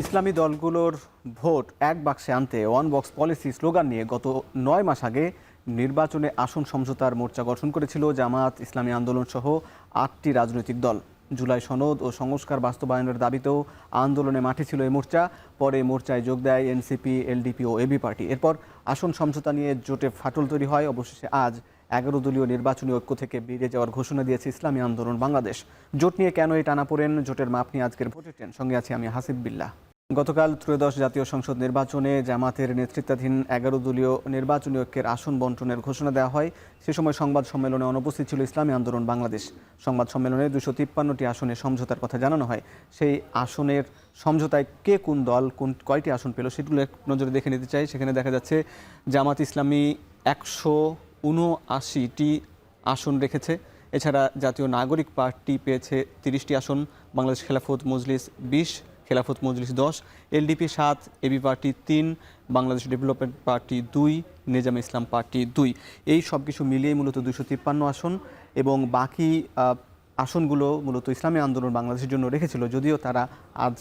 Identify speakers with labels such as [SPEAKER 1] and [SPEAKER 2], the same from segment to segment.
[SPEAKER 1] ইসলামী দলগুলোর ভোট এক বাক্সে আনতে ওয়ান বক্স পলিসি স্লোগান নিয়ে গত ৯ মাস আগে নির্বাচনে আসন সমঝোতার মোর্চা গঠন করেছিল জামাত ইসলামী আন্দোলন সহ ৮টি রাজনৈতিক দল। জুলাই সনদ ও সংস্কার বাস্তবায়নের দাবিতেও আন্দোলনে মাঠে ছিল এই মোর্চা। পরে মোর্চায় যোগ দেয় এনসিপি, এলডিপি ও এবি পার্টি। এরপর আসন সমঝোতা নিয়ে জোটে ফাটল তৈরি হয়। অবশেষে আজ ১১ দলীয় নির্বাচনী ঐক্য থেকে বেরিয়ে যাওয়ার ঘোষণা দিয়েছে ইসলামী আন্দোলন বাংলাদেশ। জোট নিয়ে কেন এই টানাপোড়েন, জোটের মাপ নিয়ে আজকের ভোটের ট্রেন। সঙ্গে আছি আমি হাসিব বিল্লাহ। গতকাল ত্রয়োদশ জাতীয় সংসদ নির্বাচনে জামাতের নেতৃত্বাধীন ১১ দলীয় নির্বাচনী ঐক্যের আসন বন্টনের ঘোষণা দেওয়া হয়। সে সময় সংবাদ সম্মেলনে অনুপস্থিত ছিল ইসলামী আন্দোলন বাংলাদেশ। সংবাদ সম্মেলনে ২৫৩টি আসনে সমঝোতার কথা জানানো হয়। সেই আসনের সমঝোতায় কে কোন দল কয়টি আসন পেল সেগুলো এক নজরে দেখে নিতে চাই। সেখানে দেখা যাচ্ছে জামাত ইসলামী ১৭৯টি আসন রেখেছে। এছাড়া জাতীয় নাগরিক পার্টি পেয়েছে ৩০টি আসন, Bangladesh Khelafat Majlis ২০, Khelafat Majlis ১০, LDP ৭, AB party ৩, Bangladesh development party ২, Nizam Islam party ২। এই সব কিছু মিলিয়ে মূলত ২৫৩ আসন এবং বাকি আসনগুলো মূলত ইসলামী আন্দোলন বাংলাদেশের জন্য রেখেছিল, যদিও তারা আজ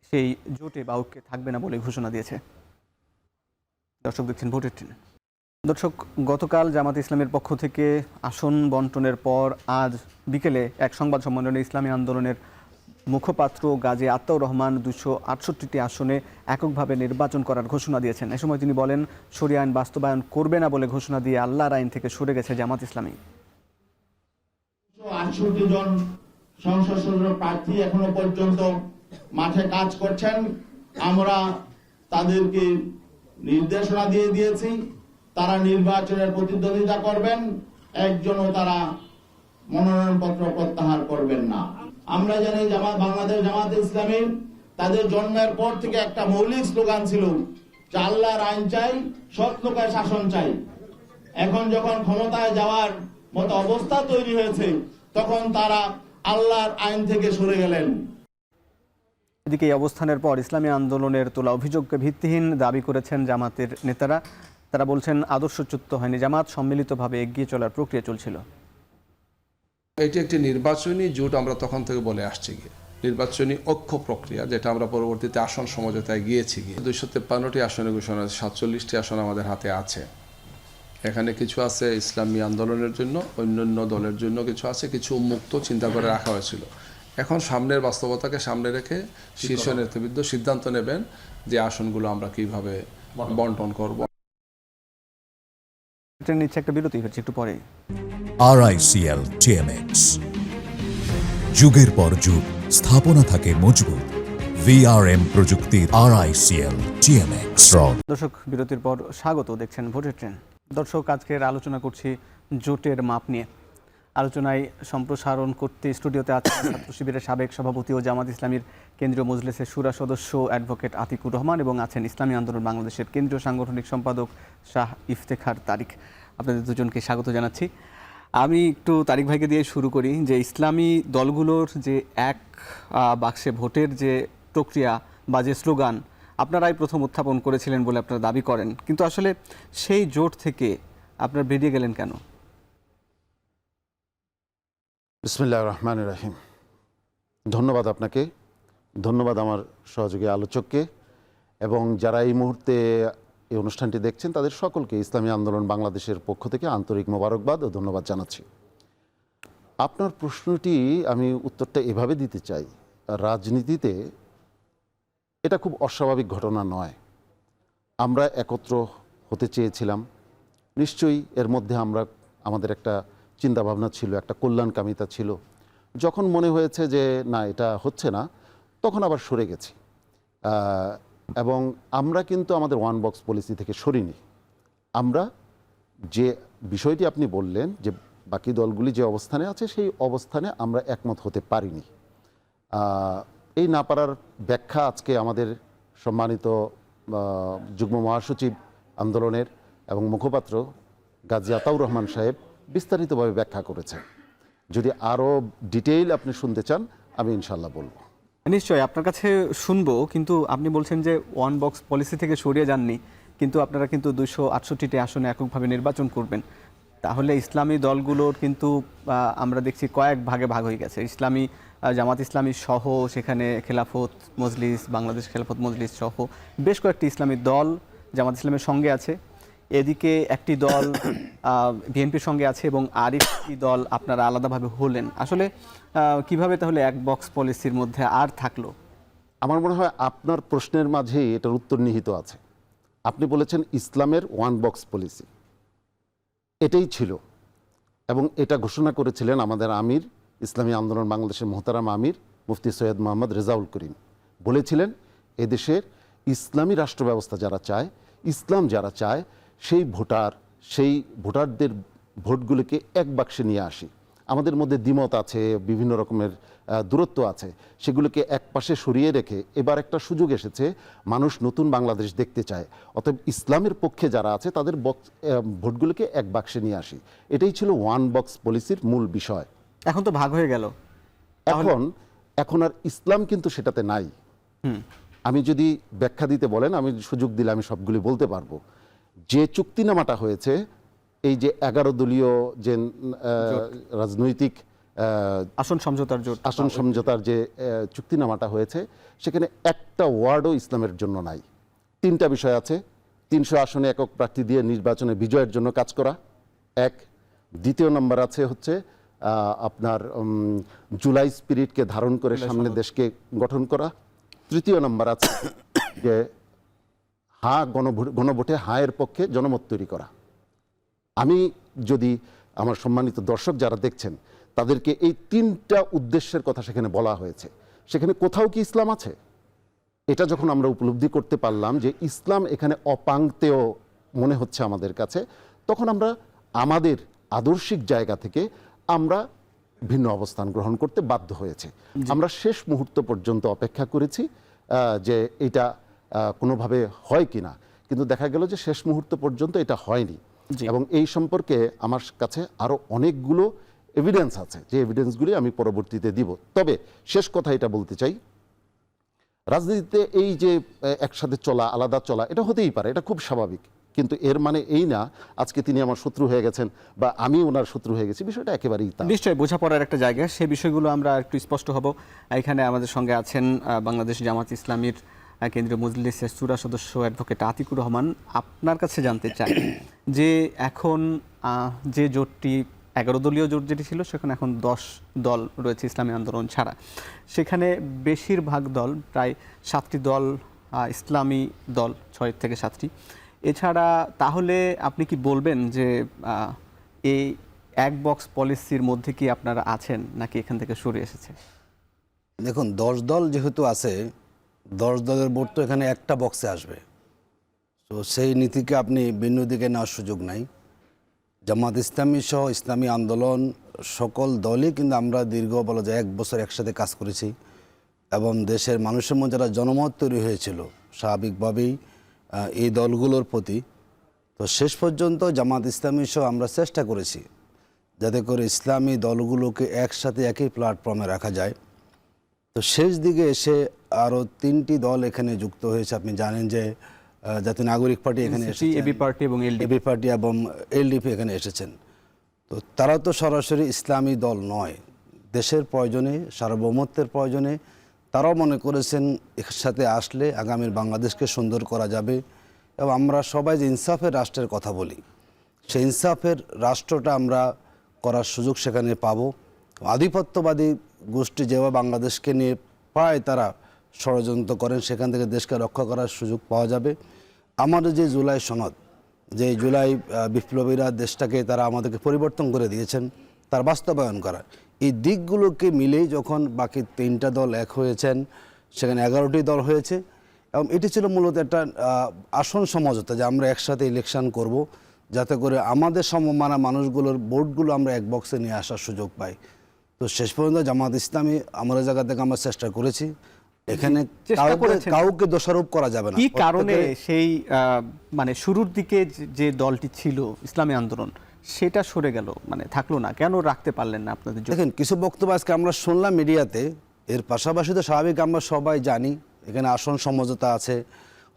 [SPEAKER 1] সেই জোটে বা ঐক্যে থাকবে না বলে ঘোষণা দিয়েছে। দর্শক দেখছেন ভোটের ট্রেন। দর্শক, গতকাল জামাত ইসলামের পক্ষ থেকে আসন বন্টনের পর আজ বিকেলে এক সংবাদ সম্মেলনে ইসলামী আন্দোলনের মুখপাত্র গাজী আতাউর রহমান ২৬৮টি আসনে এককভাবে নির্বাচন করার ঘোষণা দিয়েছেন। এ সময় তিনি বলেন, শরিয়া আইন বাস্তবায়ন করবে না বলে ঘোষণা দিয়ে আল্লাহর আইন থেকে সরে গেছে জামাত ইসলামী।
[SPEAKER 2] 68 জন সংসদ সদস্য প্রার্থী এখনো পর্যন্ত মাঠে কাজ করছেন। আমরা তাদেরকে নির্দেশনা দিয়ে দিয়েছি, তারা নির্বাচনের প্রতিদ্বন্দ্বিতা করবেন, একজনও তারা মনোনয়নপত্র প্রত্যাহার করবেন না। আমরা জানি বাংলাদেশ জামাত ইসলামী তাদের জন্মের পর থেকে একটা মৌলিক স্লোগান ছিল যে আল্লাহর আইন চাই, সৎ লোকের শাসন চাই। এখন যখন ক্ষমতায় যাওয়ার মতো অবস্থা তৈরি হয়েছে, তখন তারা আল্লাহর আইন থেকে সরে গেলেন।
[SPEAKER 1] এদিকে এই অবস্থানের পর ইসলামী আন্দোলনের তোলা অভিযোগকে ভিত্তিহীন দাবি করেছেন জামাতের নেতারা। তারা বলছেন, আদর্শচ্যুত হয়নি জামাত, সম্মিলিতভাবে এগিয়ে চলার প্রক্রিয়া চলছিল।
[SPEAKER 3] এটি একটি নির্বাচনী জোট, আমরা তখন থেকে বলে আসছি নির্বাচনী ঐক্য প্রক্রিয়া, যেটা আমরা পরবর্তীতে আসন সমঝোতায় গিয়েছি। ২৫৩টি আসনে ঘোষণা, ৪৭টি আসন আমাদের হাতে আছে। এখানে কিছু আছে ইসলামী আন্দোলনের জন্য, অন্যান্য দলের জন্য কিছু আছে, কিছু উন্মুক্ত চিন্তা করে রাখা হয়েছিল। এখন সামনের বাস্তবতাকে সামনে রেখে শীর্ষ নেতৃবৃন্দ সিদ্ধান্ত নেবেন যে আসনগুলো আমরা কিভাবে বন্টন করব।
[SPEAKER 1] নিচ্ছে একটা বিরতি, হচ্ছে একটু পরে।
[SPEAKER 4] RICL TMX, যুগের পর যুগ স্থাপনা থাকে মজবুত। VRM প্রযুক্তির RICL TMX।
[SPEAKER 1] দর্শক, বিরতির পর স্বাগত, দেখছেন ভোটের ট্রেন। দর্শক, আজকের আলোচনা করছি জোটের মাপ নিয়ে। আলোচনায় সম্প্রসারণ করতে স্টুডিওতে আছেন ছাত্র শিবিরের সাবেক সভাপতি ও জামাত ইসলামীর কেন্দ্রীয় মজলিসের শুরা সদস্য অ্যাডভোকেট আতিকুর রহমান এবং আছেন ইসলামী আন্দোলন বাংলাদেশের কেন্দ্রীয় সাংগঠনিক সম্পাদক শাহ ইফতেখার তারিক। আপনাদের দুজনকে স্বাগত জানাচ্ছি। আমি একটু তারিক ভাইকে দিয়ে শুরু করি যে ইসলামী দলগুলোর যে এক বাক্সে ভোটের যে প্রক্রিয়া বা যে স্লোগান আপনারাই প্রথম উত্থাপন করেছিলেন বলে আপনারা দাবি করেন, কিন্তু আসলে সেই জোট থেকে আপনারা বেরিয়ে গেলেন কেন?
[SPEAKER 5] বিসমিল্লাহির রহমানির রহিম। ধন্যবাদ আপনাকে, ধন্যবাদ আমার সহযোগী আলোচককে এবং যারা এই মুহূর্তে এই অনুষ্ঠানটি দেখছেন তাদের সকলকে ইসলামী আন্দোলন বাংলাদেশের পক্ষ থেকে আন্তরিক মোবারকবাদ ও ধন্যবাদ জানাচ্ছি। আপনার প্রশ্নটি আমি উত্তরটা এভাবে দিতে চাই, রাজনীতিতে এটা খুব অস্বাভাবিক ঘটনা নয়। আমরা একত্র হতে চেয়েছিলাম, নিশ্চয়ই এর মধ্যে আমাদের একটা চিন্তাভাবনা ছিল, একটা কল্যাণকামিতা ছিল। যখন মনে হয়েছে যে না, এটা হচ্ছে না, তখন আবার সরে গেছি। এবং আমরা কিন্তু আমাদের ওয়ান বক্স পলিসি থেকে সরিনি। আমরা যে বিষয়টি আপনি বললেন যে বাকি দলগুলি যে অবস্থানে আছে, সেই অবস্থানে আমরা একমত হতে পারিনি। এই না পারার ব্যাখ্যা আজকে আমাদের সম্মানিত যুগ্ম মহাসচিব আন্দোলনের এবং মুখপাত্র গাজী আতাউর রহমান সাহেব বিস্তারিতভাবে ব্যাখ্যা করেছেন। যদি আরও ডিটেইল আপনি শুনতে চান, আমি ইনশাল্লাহ বলবো।
[SPEAKER 1] নিশ্চয়ই আপনার কাছে শুনবো, কিন্তু আপনি বলছেন যে ওয়ান বক্স পলিসি থেকে সরিয়ে যাননি, কিন্তু আপনারা কিন্তু ২৬৮টি আসনে এককভাবে নির্বাচন করবেন। তাহলে ইসলামী দলগুলোর কিন্তু আমরা দেখছি কয়েক ভাগে ভাগ হয়ে গেছে। ইসলামী জামাত ইসলামী সহ সেখানে খেলাফত মজলিস, বাংলাদেশ খেলাফত মজলিস সহ বেশ কয়েকটি ইসলামী দল জামাত ইসলামের সঙ্গে আছে। এদিকে একটি দল বিএনপির সঙ্গে আছে এবং আরেকটি দল আপনারা আলাদাভাবে হলেন। আসলে কিভাবে তাহলে এক বক্স পলিসির মধ্যে আর থাকলো?
[SPEAKER 5] আমার মনে হয় আপনার প্রশ্নের মাঝেই এটার উত্তর নিহিত আছে। আপনি বলেছেন ইসলামের ওয়ান বক্স পলিসি, এটাই ছিল এবং এটা ঘোষণা করেছিলেন আমাদের আমির, ইসলামী আন্দোলন বাংলাদেশের মোহতারাম আমির মুফতি সৈয়দ মোহাম্মদ রেজাউল করিম বলেছিলেন, এদেশের ইসলামী রাষ্ট্র ব্যবস্থা যারা চায়, ইসলাম যারা চায়, সেই ভোটারদের ভোটগুলোকে এক বাক্সে নিয়ে আসি। আমাদের মধ্যে দ্বিমত আছে, বিভিন্ন রকমের দূরত্ব আছে, সেগুলোকে এক পাশে সরিয়ে রেখে এবার একটা সুযোগ এসেছে, মানুষ নতুন বাংলাদেশ দেখতে চায়। অতএব ইসলামের পক্ষে যারা আছে তাদের ভোটগুলোকে এক বাক্সে নিয়ে আসি। এটাই ছিল ওয়ান বক্স পলিসির মূল বিষয়।
[SPEAKER 1] এখন তো ভাগ হয়ে গেল।
[SPEAKER 5] এখন আর ইসলাম কিন্তু সেটাতে নাই। আমি যদি ব্যাখ্যা দিতে বলেন, আমি সুযোগ দিলে আমি সবগুলি বলতে পারবো। যে চুক্তিনামাটা হয়েছে, এই যে 11 দলীয় যে রাজনৈতিক
[SPEAKER 1] আসন সমঝোতার
[SPEAKER 5] যে চুক্তিনামাটা হয়েছে, সেখানে একটা ওয়ার্ডও ইসলামের জন্য নাই। 3টা বিষয় আছে। 300 আসনে একক প্রার্থী দিয়ে নির্বাচনে বিজয়ের জন্য কাজ করা, এক। দ্বিতীয় নম্বর আছে হচ্ছে আপনার জুলাই স্পিরিটকে ধারণ করে সামনে দেশকে গঠন করা। তৃতীয় নম্বর আছে যে গণভোটে হায়ের পক্ষে জনমত তৈরি করা। আমি যদি আমার সম্মানিত দর্শক যারা দেখছেন তাদেরকে এই 3টা উদ্দেশ্যের কথা সেখানে বলা হয়েছে, সেখানে কোথাও কি ইসলাম আছে? এটা যখন আমরা উপলব্ধি করতে পারলাম যে ইসলাম এখানে অপাংক্তেয় মনে হচ্ছে আমাদের কাছে, তখন আমরা আমাদের আদর্শিক জায়গা থেকে আমরা ভিন্ন অবস্থান গ্রহণ করতে বাধ্য হয়েছে। আমরা শেষ মুহূর্ত পর্যন্ত অপেক্ষা করেছি যে এটা কোনোভাবে হয় কিনা, কিন্তু দেখা গেল যে শেষ মুহূর্ত পর্যন্ত এটা হয়নি। এবং এই সম্পর্কে আমার কাছে আরো অনেকগুলো এভিডেন্স আছে, যে এভিডেন্সগুলি আমি পরবর্তীতে দিব। তবে শেষ কথা এটা বলতে চাই, রাজনীতিতে এই যে একসাথে চলা, আলাদা চলা, এটা হতেই পারে, এটা খুব স্বাভাবিক, কিন্তু এর মানে এই না আজকে তিনি আমার শত্রু হয়ে গেছেন বা আমি ওনার শত্রু হয়ে গেছি। বিষয়টা একেবারেই তা।
[SPEAKER 1] নিশ্চয়ই বোঝাপড়ার একটা জায়গা, সেই বিষয়গুলো আমরা একটু স্পষ্ট হব। এখানে আমাদের সঙ্গে আছেন বাংলাদেশ জামাত ইসলামীর কেন্দ্রীয় মজলিসের শূরা সদস্য অ্যাডভোকেট আতিকুর রহমান। আপনার কাছে জানতে চাই যে এখন যে জোটটি 11 দলীয় জোট যেটি ছিল, সেখানে এখন 10 দল রয়েছে ইসলামী আন্দোলন ছাড়া। সেখানে বেশিরভাগ দল, প্রায় 7টি দল ইসলামী দল, 6 থেকে 7টি। এছাড়া তাহলে আপনি কি বলবেন যে এই এক বক্স পলিসির মধ্যে কি আপনারা আছেন, নাকি এখান থেকে সরে এসেছে?
[SPEAKER 6] দেখুন, 10 দল যেহেতু আছে, 10 দলের ভোট তো এখানে একটা বক্সে আসবে। তো সেই নীতিকে আপনি ভিন্ন দিকে নেওয়ার সুযোগ নাই। জামাত ইসলামী সহ ইসলামী আন্দোলন সকল দলই কিন্তু আমরা দীর্ঘ বলা যায় 1 বছর একসাথে কাজ করেছি এবং দেশের মানুষের মধ্যে যারা জনমত তৈরি হয়েছিল স্বাভাবিকভাবেই এই দলগুলোর প্রতি, তো শেষ পর্যন্ত জামাত ইসলামী সহ আমরা চেষ্টা করেছি যাতে করে ইসলামী দলগুলোকে একসাথে একই প্ল্যাটফর্মে রাখা যায়। তো শেষ দিকে এসে আরও 3টি দল এখানে যুক্ত হয়েছে। আপনি জানেন যে জাতীয় নাগরিক পার্টি এখানে এসেছে,
[SPEAKER 1] এবি পার্টি এবং
[SPEAKER 6] এবি পার্টি এবং এলডিপি এখানে এসেছেন। তো তারা তো সরাসরি ইসলামী দল নয়, দেশের প্রয়োজনে, সার্বভৌমত্বের প্রয়োজনে তারাও মনে করেছেন একসাথে আসলে আগামীর বাংলাদেশকে সুন্দর করা যাবে। এবং আমরা সবাই যে ইনসাফের রাষ্ট্রের কথা বলি, সেই ইনসাফের রাষ্ট্রটা আমরা করার সুযোগ সেখানে পাবো। আধিপত্যবাদী গোষ্ঠী যেভাবে বাংলাদেশকে নিয়ে প্রায় তারা ষড়যন্ত্র করেন, সেখান থেকে দেশকে রক্ষা করার সুযোগ পাওয়া যাবে। আমাদের যে জুলাই সনদ, যে জুলাই বিপ্লবীরা দেশটাকে তারা আমাদেরকে পরিবর্তন করে দিয়েছেন, তার বাস্তবায়ন করা, এই দিকগুলোকে মিলেই যখন বাকি 3টা দল এক হয়েছেন, সেখানে 11টি দল হয়েছে। এবং এটি ছিল মূলত একটা আসন সমঝোতা, যে আমরা একসাথে ইলেকশন করব যাতে করে আমাদের সমমানা মানুষগুলোর ভোটগুলো আমরা এক বক্সে নিয়ে আসার সুযোগ পাই। তো শেষ পর্যন্ত জামাত ইসলামী আমাদের জায়গা থেকে আমরা চেষ্টা করেছি, এখানে কাউকে দোষারোপ করা যাবে না।
[SPEAKER 1] কি কারণে সেই মানে শুরুর দিকে যে দলটি ছিল ইসলামী আন্দোলন, সেটা সরে গেল, মানে থাকলো না, কেন রাখতে পারলেন না আপনাদের?
[SPEAKER 6] দেখেন, কিছু বক্তব্য আজকে আমরা শুনলাম মিডিয়াতে, এর পাশাপাশি তো স্বাভাবিক আমরা সবাই জানি এখানে আসন সমঝোতা আছে,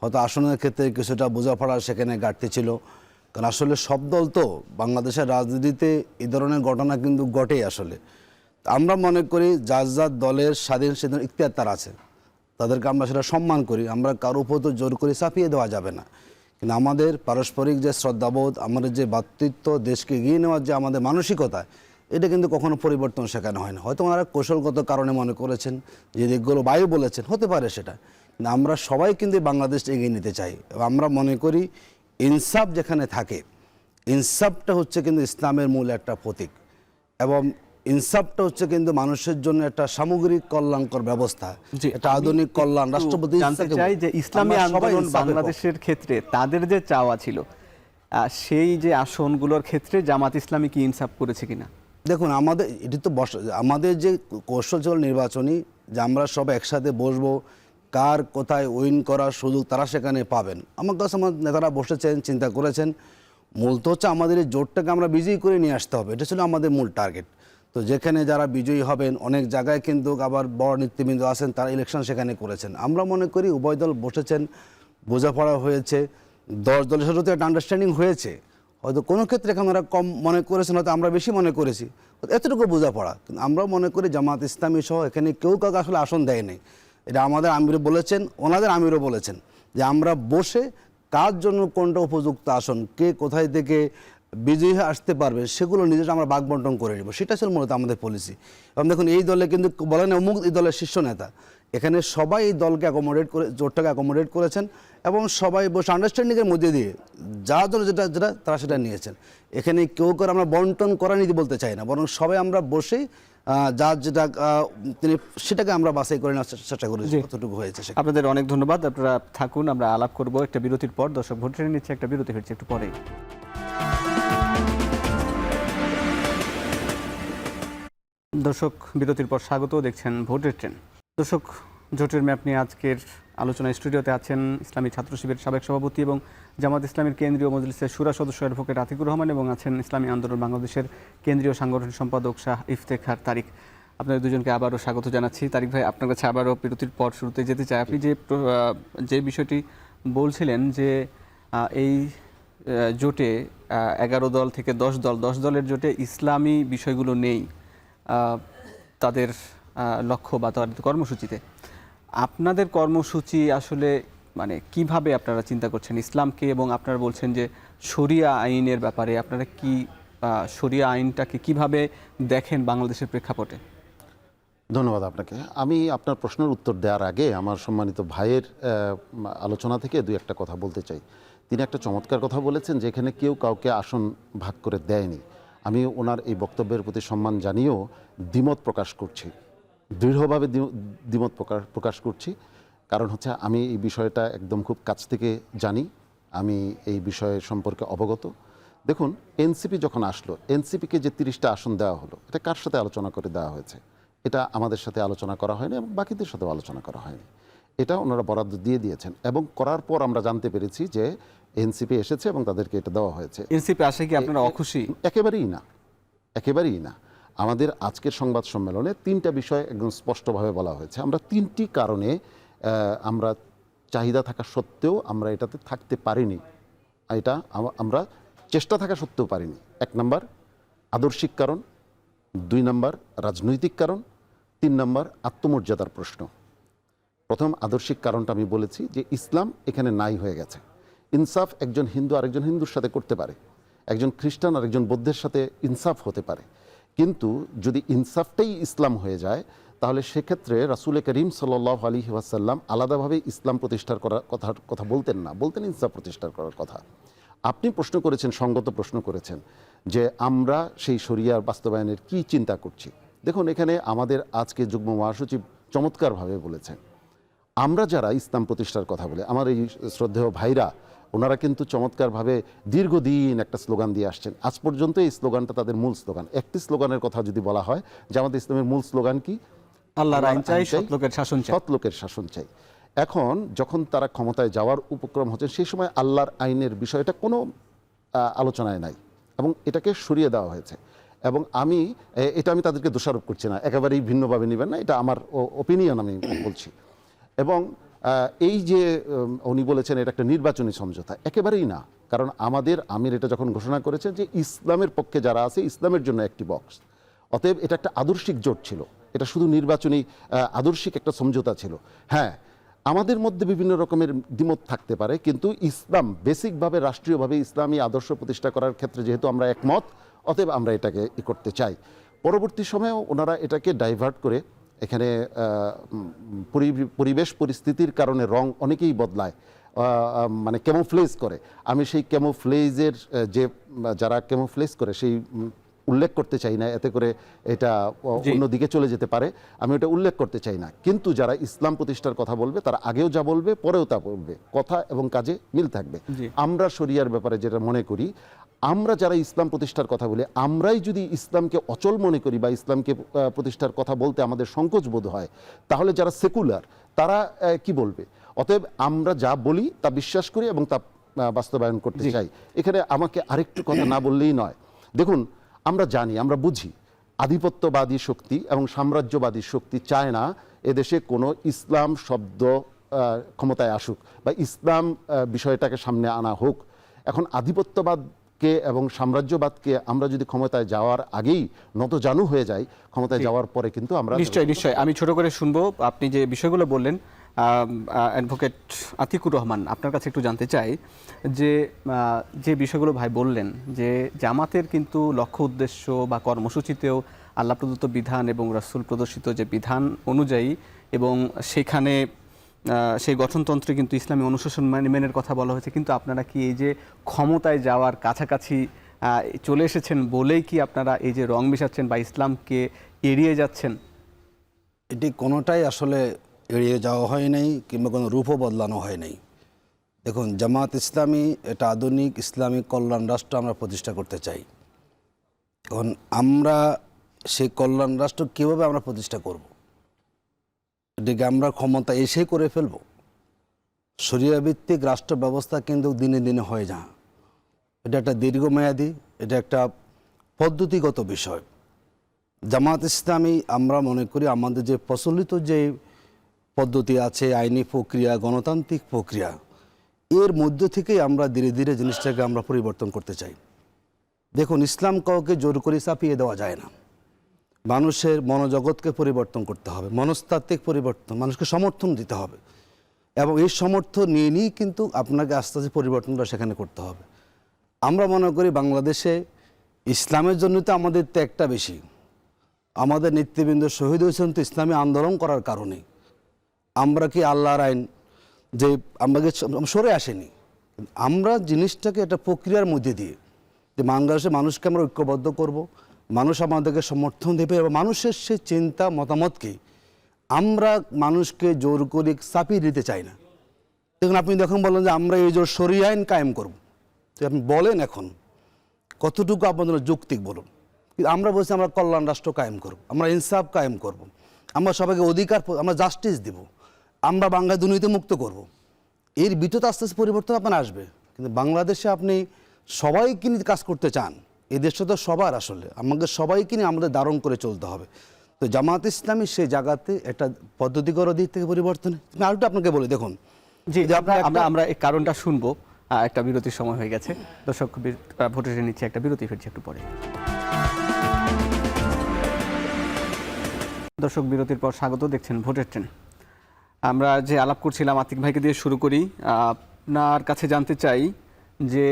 [SPEAKER 6] হয়তো আসনের ক্ষেত্রে কিছুটা বোঝাপড়া সেখানে ঘাটতি ছিল। কারণ আসলে সব দল তো বাংলাদেশের রাজনীতিতে এই ধরনের ঘটনা কিন্তু ঘটেই আসলে। আমরা মনে করি যার যার দলের স্বাধীন ইখতিয়ার তার আছে, তাদেরকে আমরা সেটা সম্মান করি, আমরা কারো উপর তো জোর করে চাপিয়ে দেওয়া যাবে না। কিন্তু আমাদের পারস্পরিক যে শ্রদ্ধাবোধ, আমাদের যে ভ্রাতৃত্ব, দেশকে এগিয়ে নেওয়ার যে আমাদের মানসিকতা, এটা কিন্তু কখনো পরিবর্তন সেখানে হয় না। হয়তো ওনারা কৌশলগত কারণে মনে করেছেন যে দিকগুলো বায়ু বলেছেন, হতে পারে সেটা, কিন্তু আমরা সবাই কিন্তু বাংলাদেশ এগিয়ে নিতে চাই। এবং আমরা মনে করি ইনসাফ যেখানে থাকে, ইনসাফটা হচ্ছে কিন্তু ইসলামের মূল একটা প্রতীক, এবং ইনসাফটা হচ্ছে কিন্তু মানুষের জন্য একটা সামগ্রিক কল্যাণকর ব্যবস্থা,
[SPEAKER 1] জি,
[SPEAKER 6] একটা আধুনিক কল্যাণ। রাষ্ট্রপতি
[SPEAKER 1] জানতে চাই যে ইসলামী আন্দোলন বাংলাদেশের ক্ষেত্রে তাদের যে চাওয়া ছিল, সেই যে আসনগুলোর ক্ষেত্রে জামাত ইসলামী কি ইনসাফ করেছে কিনা?
[SPEAKER 6] দেখুন, আমাদের এটি তো আমাদের যে কৌশল ছিল নির্বাচনী, যে আমরা সব একসাথে বসবো, কার কোথায় উইন করার সুযোগ তারা সেখানে পাবেন। আমার কাছে আমার নেতারা বসেছেন, চিন্তা করেছেন, মূল তো হচ্ছে আমাদের এই জোটটাকে আমরা বিজয়ী করে নিয়ে আসতে হবে, এটা ছিল আমাদের মূল টার্গেট। তো যেখানে যারা বিজয়ী হবেন, অনেক জায়গায় কিন্তু আবার বড় নেতৃবৃন্দ আছেন, তারা ইলেকশন সেখানে করেছেন। আমরা মনে করি উভয় দল বসেছেন, বোঝাপড়া হয়েছে, 10 দলের সাথে একটা আন্ডারস্ট্যান্ডিং হয়েছে। হয়তো কোনো ক্ষেত্রে এখন ওরা কম মনে করেছেন, হয়তো আমরা বেশি মনে করেছি, এতটুকু বোঝাপড়া। কিন্তু আমরা মনে করি জামাত ইসলামী সহ এখানে কেউ কাউকে আসলে আসন দেয়নি। এটা আমাদের আমিরও বলেছেন, ওনাদের আমিরও বলেছেন যে আমরা বসে কার জন্য কোনটা উপযুক্ত আসন, কে কোথায় থেকে বিজয়ী হয়ে আসতে পারবে, সেগুলো নিজেরা আমরা ভাগ বন্টন করে নেব, সেটা ছিল মূলত আমাদের পলিসি। এবং দেখুন, এই দলে কিন্তু বলেন অমুক এই দলের শীর্ষ নেতা, এখানে সবাই এই দলকে অ্যাকোমোডেট করে, জোটটাকে অ্যাকোমোডেট করেছেন, এবং সবাই বসে আন্ডারস্ট্যান্ডিংয়ের মধ্যে দিয়ে যার জন্য যেটা যেটা তারা সেটা নিয়েছেন। এখানে কেউ করে আমরা বন্টন করা নীতি বলতে চাই না, বরং সবাই আমরা বসেই যার যেটা তিনি সেটাকে আমরা বাছাই করে নেওয়ার চেষ্টা করেছি, কতটুকু হয়েছে।
[SPEAKER 1] আপনাদের অনেক ধন্যবাদ, আপনারা থাকুন, আমরা আলাপ করব একটা বিরতির পর। দর্শক ভোট ট্রেনে নিচ্ছে, একটা বিরতি হচ্ছে একটু পরেই। দর্শক, বিরতির পর স্বাগত, দেখছেন ভোটের ট্রেন। দর্শক, জোটের ম্যাপ নিয়ে আজকের আলোচনা স্টুডিওতে আছেন ইসলামী ছাত্র শিবিরের সাবেক সভাপতি এবং জামাত ইসলামীর কেন্দ্রীয় মজলিসের শুরা সদস্য অ্যাডভোকেট আতিকুর রহমান, এবং আছেন ইসলামী আন্দোলন বাংলাদেশের কেন্দ্রীয় সাংগঠনিক সম্পাদক শাহ ইফতেখার তারিক। আপনাদের দুজনকে আবারও স্বাগত জানাচ্ছি। তারিক ভাই, আপনার কাছে আবারও বিরতির পর শুরুতে যেতে চাই। আপনি যে বিষয়টি বলছিলেন যে এই জোটে 11 দল থেকে 10 দলের জোটে ইসলামী বিষয়গুলো নেই তাদের লক্ষ্য বা তাদের কর্মসূচিতে। আপনাদের কর্মসূচি আসলে মানে কিভাবে আপনারা চিন্তা করছেন ইসলামকে, এবং আপনারা বলছেন যে শরিয়া আইনের ব্যাপারে আপনারা কি শরিয়া আইনটাকে কিভাবে দেখেন বাংলাদেশের প্রেক্ষাপটে?
[SPEAKER 5] ধন্যবাদ আপনাকে। আমি আপনার প্রশ্নের উত্তর দেওয়ার আগে আমার সম্মানিত ভাইয়ের আলোচনা থেকে দুই একটা কথা বলতে চাই। তিনি একটা চমৎকার কথা বলেছেন যে এখানে কেউ কাউকে আসন ভাগ করে দেয়নি। আমি ওনার এই বক্তব্যের প্রতি সম্মান জানিয়েও দ্বিমত প্রকাশ করছি, দৃঢ়ভাবে দ্বিমত প্রকাশ করছি। কারণ হচ্ছে আমি এই বিষয়টা একদম খুব কাছ থেকে জানি, আমি এই বিষয়ের সম্পর্কে অবগত। দেখুন, এনসিপি যখন আসলো, এনসিপিকে যে 30টা আসন দেওয়া হলো, এটা কার সাথে আলোচনা করে দেওয়া হয়েছে? এটা আমাদের সাথে আলোচনা করা হয়নি এবং বাকিদের সাথেও আলোচনা করা হয়নি। এটা ওনারা বরাদ্দ দিয়ে দিয়েছেন, এবং করার পর আমরা জানতে পেরেছি যে এনসিপি এসেছে এবং তাদেরকে এটা দেওয়া হয়েছে।
[SPEAKER 1] এনসিপি আসে কি আপনারা অখুশি?
[SPEAKER 5] একেবারেই না, একেবারেই না। আমাদের আজকের সংবাদ সম্মেলনে 3টা বিষয় একদম স্পষ্টভাবে বলা হয়েছে। আমরা 3টি কারণে আমরা চাহিদা থাকা সত্ত্বেও আমরা এটাতে থাকতে পারিনি, এটা আমরা চেষ্টা থাকা সত্ত্বেও পারিনি। 1 নম্বর আদর্শিক কারণ, 2 নম্বর রাজনৈতিক কারণ, 3 নম্বর আত্মমর্যাদার প্রশ্ন। প্রথম আদর্শিক কারণটা আমি বলেছি যে ইসলাম এখানে নাই হয়ে গেছে। ইনসাফ একজন হিন্দু আরেকজন হিন্দুর সাথে করতে পারে, একজন খ্রিস্টান আরেকজন বৌদ্ধের সাথে ইনসাফ হতে পারে, কিন্তু যদি ইনসাফটাই ইসলাম হয়ে যায় তাহলে সেক্ষেত্রে রাসূল করিম সাল্লাল্লাহু আলাইহি ওয়াসাল্লাম আলাদাভাবে ইসলাম প্রতিষ্ঠার করার কথা বলতেন না, বলতেন ইনসাফ প্রতিষ্ঠার করার কথা। আপনি প্রশ্ন করেছেন, সঙ্গত প্রশ্ন করেছেন যে আমরা সেই শরিয়ার বাস্তবায়নের কি চিন্তা করছি। দেখুন, এখানে আমাদের আজকে যুগ্ম মহাসচিব চমৎকারভাবে বলেছেন, আমরা যারা ইসলাম প্রতিষ্ঠার কথা বলে, আমার এই শ্রদ্ধেয় ভাইরা ওনারা কিন্তু চমৎকারভাবে দীর্ঘদিন একটা স্লোগান দিয়ে আসছেন। আজ পর্যন্ত এই স্লোগানটা তাদের মূল স্লোগান। একটি স্লোগানের কথা যদি বলা হয়, জামাতে ইসলামের মূল স্লোগান কি?
[SPEAKER 1] আল্লাহর আইন চাই, সৎ লোকের শাসন চাই।
[SPEAKER 5] সৎ লোকের শাসন চাই। এখন যখন তারা ক্ষমতায় যাওয়ার উপক্রম হচ্ছে, সেই সময় আল্লাহর আইনের বিষয়টা কোনো আলোচনায় নাই এবং এটাকে সরিয়ে দেওয়া হয়েছে। এবং এটা আমি তাদেরকে দোষারোপ করছি না, একেবারেই ভিন্নভাবে নেবেন না, এটা আমার ওপিনিয়ন আমি বলছি। এবং এই যে উনি বলেছেন এটা একটা নির্বাচনী সমঝোতা, একেবারেই না। কারণ আমাদের আমির এটা যখন ঘোষণা করেছে যে ইসলামের পক্ষে যারা আছে ইসলামের জন্য একটি বক্স, অতএব এটা একটা আদর্শিক জোট ছিল, এটা শুধু নির্বাচনী আদর্শিক একটা সমঝোতা ছিল। হ্যাঁ, আমাদের মধ্যে বিভিন্ন রকমের দ্বিমত থাকতে পারে, কিন্তু ইসলাম বেসিকভাবে রাষ্ট্রীয়ভাবে ইসলামী আদর্শ প্রতিষ্ঠা করার ক্ষেত্রে যেহেতু আমরা একমত, অতএব আমরা এটাকে করতে চাই। পরবর্তী সময়েও ওনারা এটাকে ডাইভার্ট করে এখানে পরিবেশ পরিস্থিতির কারণে রং অনেকেই বদলায়, মানে ক্যামোফ্লেজ করে। আমি সেই ক্যামোফ্লেজের যে যারা ক্যামোফ্লেজ করে সেই উল্লেখ করতে চাই না, এতে করে এটা অন্যদিকে চলে যেতে পারে, আমি ওটা উল্লেখ করতে চাই না। কিন্তু যারা ইসলাম প্রতিষ্ঠার কথা বলবে তারা আগেও যা বলবে পরেও তা বলবে, কথা এবং কাজে মিল থাকবে। আমরা শরিয়ার ব্যাপারে যেটা মনে করি, আমরা যারা ইসলাম প্রতিষ্ঠার কথা বলি, আমরাই যদি ইসলামকে অচল মনে করি বা ইসলামকে প্রতিষ্ঠার কথা বলতে আমাদের সংকোচ বোধ হয়, তাহলে যারা সেকুলার তারা কি বলবে? অতএব আমরা যা বলি তা বিশ্বাস করি এবং তা বাস্তবায়ন করতে চাই। এখানে আমাকে আরেকটু কথা না বললেই নয়। দেখুন, আমরা জানি, আমরা বুঝি আধিপত্যবাদী শক্তি এবং সাম্রাজ্যবাদী শক্তি চায় না এদেশে কোনো ইসলাম শব্দ ক্ষমতায় আসুক বা ইসলাম বিষয়টাকে সামনে আনা হোক। এখন আধিপত্যবাদকে এবং সাম্রাজ্যবাদকে আমরা যদি ক্ষমতায় যাওয়ার আগেই নতজানু হয়ে যাই, ক্ষমতায় যাওয়ার পরে কিন্তু আমরা
[SPEAKER 1] নিশ্চয়ই আমি ছোট করে শুনবো। আপনি যে বিষয়গুলো বললেন, অ্যাডভোকেট আতিকুর রহমান, আপনার কাছে একটু জানতে চাই যে বিষয়গুলো ভাই বললেন, যে জামাতের কিন্তু লক্ষ্য উদ্দেশ্য বা কর্মসূচিতেও আল্লাহ প্রদত্ত বিধান এবং রাসূল প্রদর্শিত যে বিধান অনুযায়ী, এবং সেখানে সেই গঠনতন্ত্রে কিন্তু ইসলামী অনুশাসন মেনের কথা বলা হয়েছে। কিন্তু আপনারা কি এই যে ক্ষমতায় যাওয়ার কাছাকাছি চলে এসেছেন বলেই কি আপনারা এই যে রং মেশাচ্ছেন বা ইসলামকে এড়িয়ে যাচ্ছেন?
[SPEAKER 6] এটি কোনোটাই আসলে এড়িয়ে যাওয়া হয় নাই, কিংবা কোনো রূপও বদলানো হয় নাই। দেখুন, জামাত ইসলামী এটা আধুনিক ইসলামিক কল্যাণ রাষ্ট্র আমরা প্রতিষ্ঠা করতে চাই। এখন আমরা সেই কল্যাণ রাষ্ট্র কীভাবে আমরা প্রতিষ্ঠা করব? এটিকে আমরা ক্ষমতা এসেই করে ফেলব? শরিয়া ভিত্তিক রাষ্ট্র ব্যবস্থা কিন্তু দিনে দিনে হয়ে যায়। এটা একটা দীর্ঘমেয়াদী, এটা একটা পদ্ধতিগত বিষয়। জামাত ইসলামী আমরা মনে করি আমাদের যে প্রচলিত যে পদ্ধতি আছে, আইনি প্রক্রিয়া, গণতান্ত্রিক প্রক্রিয়া, এর মধ্য থেকেই আমরা ধীরে ধীরে জিনিসটাকে আমরা পরিবর্তন করতে চাই। দেখুন, ইসলাম কাউকে জোর করে চাপিয়ে দেওয়া যায় না। মানুষের মনোজগৎকে পরিবর্তন করতে হবে, মনস্তাত্ত্বিক পরিবর্তন, মানুষকে সমর্থন দিতে হবে, এবং এই সমর্থন নিয়ে নিয়েই কিন্তু আপনাকে আস্তে আস্তে পরিবর্তনটা সেখানে করতে হবে। আমরা মনে করি বাংলাদেশে ইসলামের জন্য তো আমাদের ত্যাগটা বেশি। আমাদের নেতৃবৃন্দ শহীদ হয়েছেন তো ইসলামী আন্দোলন করার কারণে। আমরা কি আল্লাহর আইন যে আমাকে সরে আসেনি, আমরা জিনিসটাকে একটা প্রক্রিয়ার মধ্যে দিয়ে যে বাংলাদেশের মানুষকে আমরা ঐক্যবদ্ধ করব, মানুষ আমাদেরকে সমর্থন দেবে, এবং মানুষের সে চিন্তা মতামতকে আমরা মানুষকে জোর করে চাপিয়ে দিতে চাই না। দেখুন, আপনি যখন বলেন যে আমরা এই জোর শরিয়া আইন কায়েম করব, তো আপনি বলেন এখন কতটুকু আপনাদের যৌক্তিক বলুন। কিন্তু আমরা বলছি আমরা কল্যাণ রাষ্ট্র কায়েম করব, আমরা ইনসাফ কায়েম করব, আমরা সবাইকে অধিকার, আমরা জাস্টিস দেব, আমরা বাংলা দুর্নীতি মুক্ত করব। এর ভিতরে আস্তে আস্তে পরিবর্তন আপনার আসবে। কিন্তু বাংলাদেশে আপনি সবাইকে নিয়ে কাজ করতে চান, এই দেশটা তো সবার, আসলে আমাদের সবাইকে নিয়ে আমাদের ধারণ করে চলতে হবে। তো জামাত ইসলামী সেই জায়গাতে একটা পদ্ধতিগত দিক থেকে পরিবর্তন। আমি আরেকটা আপনাকে বলি, দেখুন
[SPEAKER 1] জি, আমরা এই কারণটা শুনবো। একটা বিরতির সময় হয়ে গেছে। দর্শক, ভোটের নিচ্ছে একটা বিরতি, ফিরছি একটু পরে। দর্শক, বিরতির পর স্বাগত, দেখছেন ভোটের ট্রেন। আমরা যে আলাপ করছিলাম, আতিক ভাইকে দিয়ে শুরু করি। আপনার কাছে জানতে চাই যে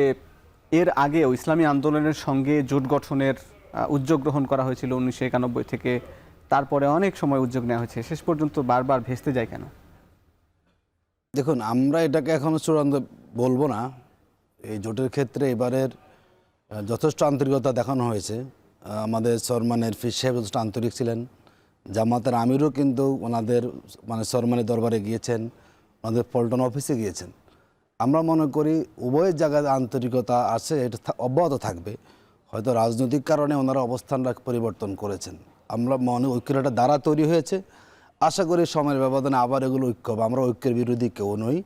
[SPEAKER 1] এর আগেও ইসলামী আন্দোলনের সঙ্গে জোট গঠনের উদ্যোগ গ্রহণ করা হয়েছিল 1991 থেকে, তারপরে অনেক সময় উদ্যোগ নেওয়া হয়েছে, শেষ পর্যন্ত বারবার ভেস্তে যায় কেন?
[SPEAKER 6] দেখুন, আমরা এটাকে এখনও চূড়ান্ত বলবো না। এই জোটের ক্ষেত্রে এবারের যথেষ্ট আন্তরিকতা দেখানো হয়েছে। আমাদের সরমানের ফির সাহেব যথেষ্ট আন্তরিক ছিলেন, জামাতের আমিরও কিন্তু ওনাদের সরমানের দরবারে গিয়েছেন, ওনাদের পল্টন অফিসে গিয়েছেন। আমরা মনে করি উভয়ের জায়গায় আন্তরিকতা আছে, এটা অব্যাহত থাকবে। হয়তো রাজনৈতিক কারণে ওনারা অবস্থানটা পরিবর্তন করেছেন। আমরা মনে ঐক্যটা দ্বারা তৈরি হয়েছে, আশা করি সময়ের ব্যবধানে আবার এগুলো ঐক্য হবে। আমরা ঐক্যের বিরোধী কেউ নই,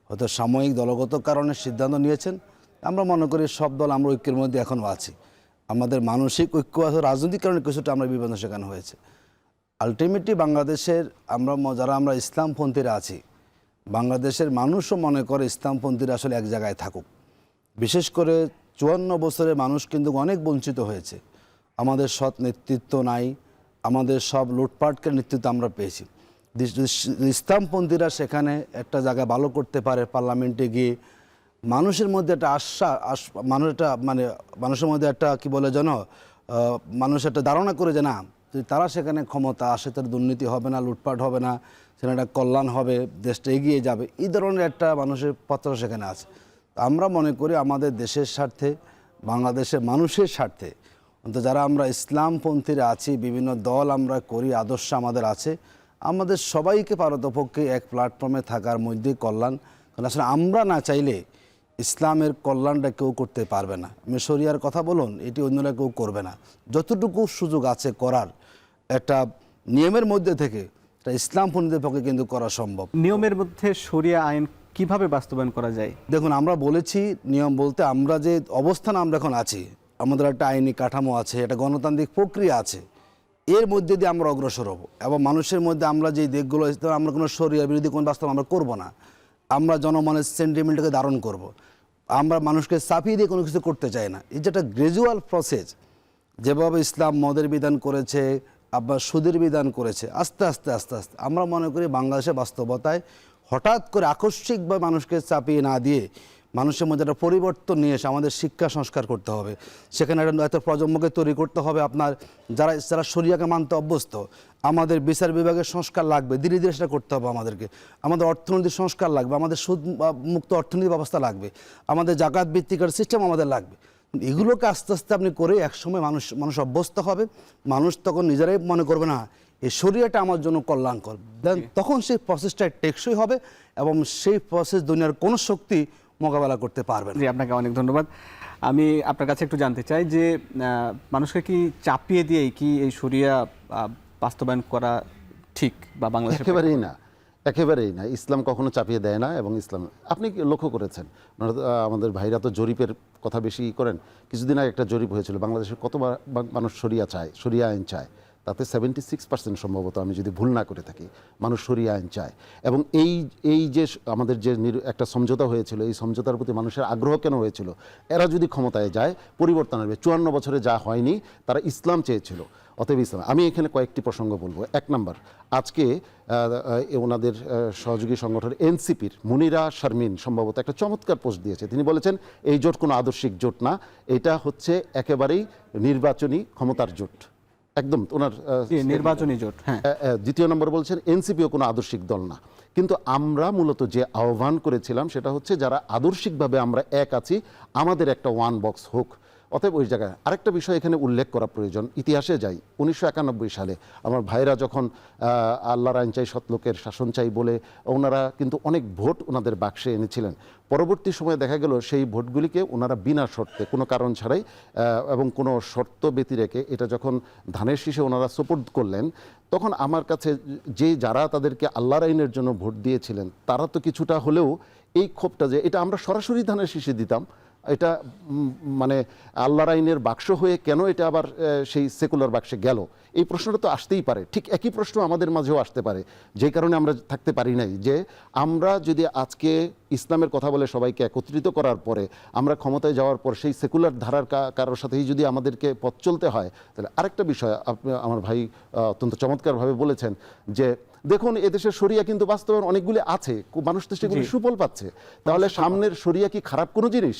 [SPEAKER 6] হয়তো সাময়িক দলগত কারণে সিদ্ধান্ত নিয়েছেন। আমরা মনে করি সব দল আমরা ঐক্যের মধ্যে এখনও আছি। আমাদের মানসিক ঐক্য আছে, রাজনৈতিক কারণে কিছুটা আমরা বিভেদন শেখানো হয়েছে। আলটিমেটলি বাংলাদেশের যারা আমরা ইসলামপন্থীরা আছি, বাংলাদেশের মানুষও মনে করে ইসলামপন্থীরা আসলে এক জায়গায় থাকুক, বিশেষ করে 54 বছরে মানুষ কিন্তু অনেক বঞ্চিত হয়েছে। আমাদের সৎ নেতৃত্ব নাই, আমাদের সব লুটপাটকে নেতৃত্ব আমরা পেয়েছি। ইসলামপন্থীরা সেখানে একটা জায়গায় ভালো করতে পারে, পার্লামেন্টে গিয়ে মানুষের মধ্যে একটা মানুষের মধ্যে একটা কি বলে যেন মানুষ একটা ধারণা করে যে না, যদি তারা সেখানে ক্ষমতা আসে তার দুর্নীতি হবে না, লুটপাট হবে না, সেখানে একটা কল্যাণ হবে, দেশটা এগিয়ে যাবে, এই ধরনের একটা মানুষের পত্র সেখানে আছে। আমরা মনে করি আমাদের দেশের স্বার্থে, বাংলাদেশের মানুষের স্বার্থে, অন্তত যারা আমরা ইসলামপন্থীরা আছি, বিভিন্ন দল আমরা করি, আদর্শ আমাদের আছে, আমাদের সবাইকে পারতপক্ষে এক প্ল্যাটফর্মে থাকার মধ্যেই কল্যাণ। কারণ আসলে আমরা না চাইলে ইসলামের কল্যাণটা কেউ করতে পারবে না। শরিয়ার কথা বলুন, এটি অন্যরা কেউ করবে না। যতটুকু সুযোগ আছে করার একটা নিয়মের মধ্যে থেকে এটা ইসলামপন্থীদের পক্ষে কিন্তু করা সম্ভব।
[SPEAKER 1] নিয়মের মধ্যে শরিয়া আইন কিভাবে বাস্তবায়ন করা যায়?
[SPEAKER 6] দেখুন, আমরা বলেছি নিয়ম বলতে আমরা যে অবস্থান আমরা এখন আছি, আমাদের একটা আইনি কাঠামো আছে, একটা গণতান্ত্রিক প্রক্রিয়া আছে, এর মধ্যে দিয়ে আমরা অগ্রসর হব এবং মানুষের মধ্যে আমরা যে দিকগুলো, আমরা কোনো শরিয়া বিরোধী কোনো বাস্তব আমরা করব না। আমরা জনমনের সেন্টিমেন্টকে ধারণ করব। আমরা মানুষকে চাপিয়ে দিয়ে কোনো কিছু করতে চাই না। এই যে একটা গ্র্যাজুয়াল প্রসেস, যেভাবে ইসলাম মদের বিধান করেছে, আবার সুদের বিধান করেছে, আস্তে আস্তে আস্তে আস্তে আমরা মনে করি বাংলাদেশের বাস্তবতায় হঠাৎ করে আকস্মিকভাবে মানুষকে চাপিয়ে না দিয়ে মানুষের মধ্যে একটা পরিবর্তন নিয়ে এসে আমাদের শিক্ষা সংস্কার করতে হবে। সেখানে একটা প্রজন্মকে তৈরি করতে হবে আপনার যারা শরিয়াকে মানতে অভ্যস্ত। আমাদের বিচার বিভাগের সংস্কার লাগবে, ধীরে ধীরে সেটা করতে হবে আমাদেরকে। আমাদের অর্থনৈতিক সংস্কার লাগবে, আমাদের সুদ মুক্ত অর্থনৈতিক ব্যবস্থা লাগবে, আমাদের জাকাত ভিত্তিক সিস্টেম আমাদের লাগবে। এগুলোকে আস্তে আস্তে আপনি করে একসময় মানুষ অভ্যস্ত হবে। মানুষ তখন নিজেরাই মনে করবে না এই শরিয়াটা আমার জন্য কল্যাণকর, তখন সেই প্রসেসটা টেকসই হবে এবং সেই প্রসেস দুনিয়ার কোনো শক্তি মোকাবেলা করতে পারবে না।
[SPEAKER 1] জি, আপনাকে অনেক ধন্যবাদ। আমি আপনার কাছে একটু জানতে চাই যে মানুষকে কি চাপিয়ে দিয়েই কি এই শরিয়া বাস্তবায়ন করা ঠিক বা বাংলাদেশে?
[SPEAKER 5] একেবারেই না। ইসলাম কখনো চাপিয়ে দেয় না। এবং ইসলাম আপনি লক্ষ্য করেছেন, আমাদের ভাইরা তো জরিপের কথা বেশি করেন। কিছুদিন আগে একটা জরিপ হয়েছিল, বাংলাদেশের কত মানুষ শরিয়া আইন চায়, তাতে 76% সম্ভবত, আমি যদি ভুল না করে থাকি, মানুষ শরিয়া আইন চায়। এবং এই যে আমাদের যে একটা সমঝোতা হয়েছিল, এই সমঝোতার প্রতি মানুষের আগ্রহ কেন হয়েছিল? এরা যদি ক্ষমতায় যায় পরিবর্তন আসবে। 54 বছরে যা হয়নি, তারা ইসলাম চেয়েছিল, অতএব ইসলাম। আমি এখানে কয়েকটি প্রসঙ্গ বলবো। 1 নম্বর, আজকে ওনাদের সহযোগী সংগঠন এনসিপির মুনিরা শারমিন সম্ভবত একটা চমৎকার পোস্ট দিয়েছে। তিনি বলেছেন এই জোট কোনো আদর্শিক জোট না, এটা হচ্ছে একেবারেই নির্বাচনী ক্ষমতার জোট। একদম ওনার
[SPEAKER 1] নির্বাচনী জোট। হ্যাঁ।
[SPEAKER 5] দ্বিতীয় নম্বর বলছেন এনসিপিও কোনো আদর্শিক দল না। কিন্তু আমরা মূলত যে আহ্বান করেছিলাম সেটা হচ্ছে যারা আদর্শিকভাবে আমরা এক আছি, আমাদের একটা ওয়ান বক্স হোক। অতএব ওই জায়গায় আরেকটা বিষয় এখানে উল্লেখ করা প্রয়োজন। ইতিহাসে যাই, 1991 সালে আমার ভাইরা যখন আল্লাহর আইন চাই, সৎলোকের শাসন চাই বলে ওনারা কিন্তু অনেক ভোট ওনাদের বাক্সে এনেছিলেন। পরবর্তী সময়ে দেখা গেল সেই ভোটগুলিকে ওনারা বিনা শর্তে, কোনো কারণ ছাড়াই এবং কোনো শর্ত ব্যতি রেখে এটা যখন ধানের শীষে ওনারা সুপুর্দ করলেন, তখন আমার কাছে যারা তাদেরকে আল্লাহর আইনের জন্য ভোট দিয়েছিলেন, তারা তো কিছুটা হলেও এই ক্ষোভটা, যে এটা আমরা সরাসরি ধানের শীষে দিতাম, এটা মানে আল্লাহর আইনের বাক্স হয়ে কেন এটা আবার সেই সেকুলার বাক্সে গেল, এই প্রশ্নটা তো আসতেই পারে। ঠিক একই প্রশ্ন আমাদের মাঝেও আসতে পারে, যে কারণে আমরা থাকতে পারি নাই। যে আমরা যদি আজকে ইসলামের কথা বলে সবাইকে একত্রিত করার পরে আমরা ক্ষমতায় যাওয়ার পর সেই সেকুলার ধারার কারোর সাথেই যদি আমাদেরকে পথ চলতে হয়, তাহলে আরেকটা বিষয় আমার ভাই অত্যন্ত চমৎকারভাবে বলেছেন যে দেখুন এদেশের শরিয়া কিন্তু বাস্তবায়ন অনেকগুলি আছে, মানুষ তো সেগুলি সুফল পাচ্ছে। তাহলে সামনের শরিয়া কি খারাপ কোনো জিনিস?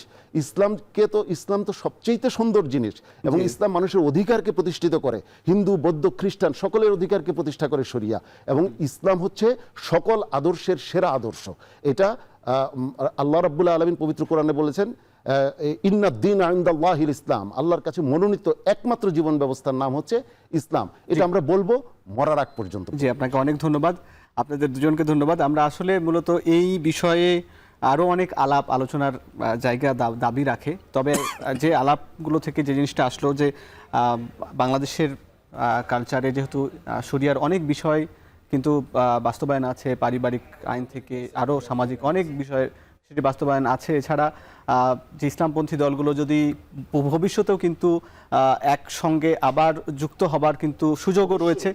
[SPEAKER 5] ইসলাম তো সবচেয়ে সুন্দর জিনিস এবং ইসলাম মানুষের অধিকারকে প্রতিষ্ঠিত করে। হিন্দু, বৌদ্ধ, খ্রিস্টান সকলের অধিকারকে প্রতিষ্ঠা করে শরিয়া, এবং ইসলাম হচ্ছে সকল আদর্শের সেরা আদর্শ। এটা আল্লাহ রাব্বুল আলামিন পবিত্র কোরআনে বলেছেন, ইন্নাদ-দীন ইনদাল্লাহিল ইসলাম, আল্লাহর কাছে মনোনীত একমাত্র জীবন ব্যবস্থার নাম হচ্ছে ইসলাম। এটা আমরা বলবো মরার আগ পর্যন্ত।
[SPEAKER 1] জি, আপনাকে অনেক ধন্যবাদ। আপনাদের দুজনকে ধন্যবাদ। আমরা আসলে মূলত এই বিষয়ে আরও অনেক আলাপ আলোচনার জায়গা দাবি রাখে। তবে যে আলাপগুলো থেকে যে জিনিসটা আসলো যে বাংলাদেশের কালচারে যেহেতু শরিয়ার অনেক বিষয় কিন্তু বাস্তবায়ন আছে, পারিবারিক আইন থেকে আরও সামাজিক অনেক বিষয় সেটি বাস্তবায়ন আছে। এছাড়া যে ইসলামপন্থী দলগুলো যদি ভবিষ্যতেও কিন্তু একসঙ্গে আবার যুক্ত হবার কিন্তু সুযোগও রয়েছে,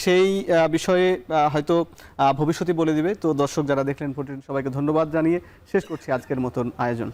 [SPEAKER 1] সেই বিষয়ে হয়তো ভবিষ্যতে বলে দিবে। তো দর্শক যারা দেখলেন সবাইকে ধন্যবাদ জানিয়ে শেষ করছি আজকের মতন আয়োজন।